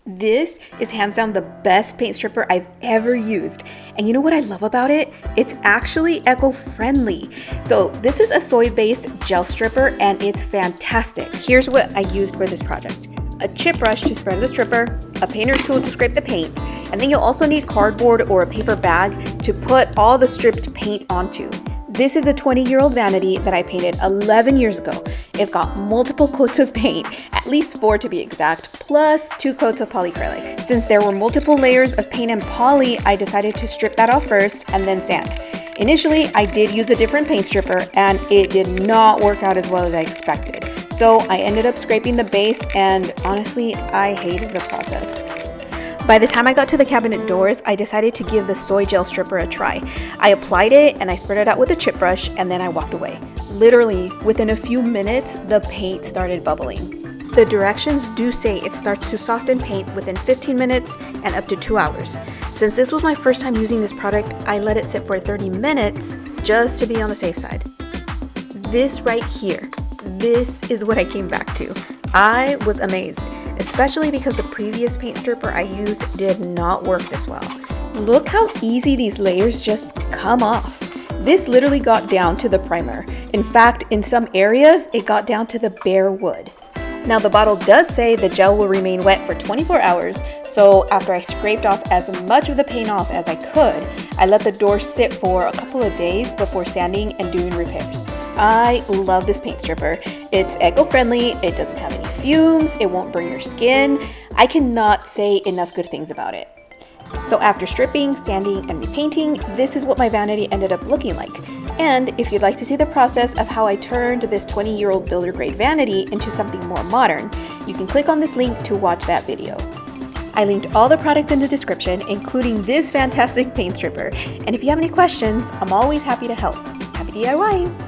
This is hands down the best paint stripper I've ever used. And you know what I love about it? It's actually eco-friendly. So this is a soy-based gel stripper and it's fantastic. Here's what I used for this project. A chip brush to spread the stripper, a painter tool to scrape the paint, and then you'll also need cardboard or a paper bag to put all the stripped paint onto. This is a 20-year-old vanity that I painted 11 years ago. It's got multiple coats of paint, at least 4 to be exact, plus 2 coats of polyacrylic. Since there were multiple layers of paint and poly, I decided to strip that off first and then sand. Initially, I did use a different paint stripper and it did not work out as well as I expected. So I ended up scraping the base and honestly, I hated the process. By the time I got to the cabinet doors, I decided to give the soy gel stripper a try. I applied it and I spread it out with a chip brush and then I walked away. Literally, within a few minutes, the paint started bubbling. The directions do say it starts to soften paint within 15 minutes and up to 2 hours. Since this was my first time using this product, I let it sit for 30 minutes just to be on the safe side. This right here, this is what I came back to. I was amazed, especially because the previous paint stripper I used did not work this well. Look how easy these layers just come off. This literally got down to the primer. In fact, in some areas, it got down to the bare wood. Now the bottle does say the gel will remain wet for 24 hours, so after I scraped off as much of the paint off as I could, I let the door sit for a couple of days before sanding and doing repairs. I love this paint stripper. It's eco-friendly, it doesn't have any fumes, it won't burn your skin. I cannot say enough good things about it. So after stripping, sanding, and repainting, this is what my vanity ended up looking like. And if you'd like to see the process of how I turned this 20-year-old builder grade vanity into something more modern, you can click on this link to watch that video. I linked all the products in the description, including this fantastic paint stripper. And if you have any questions, I'm always happy to help. Happy DIY!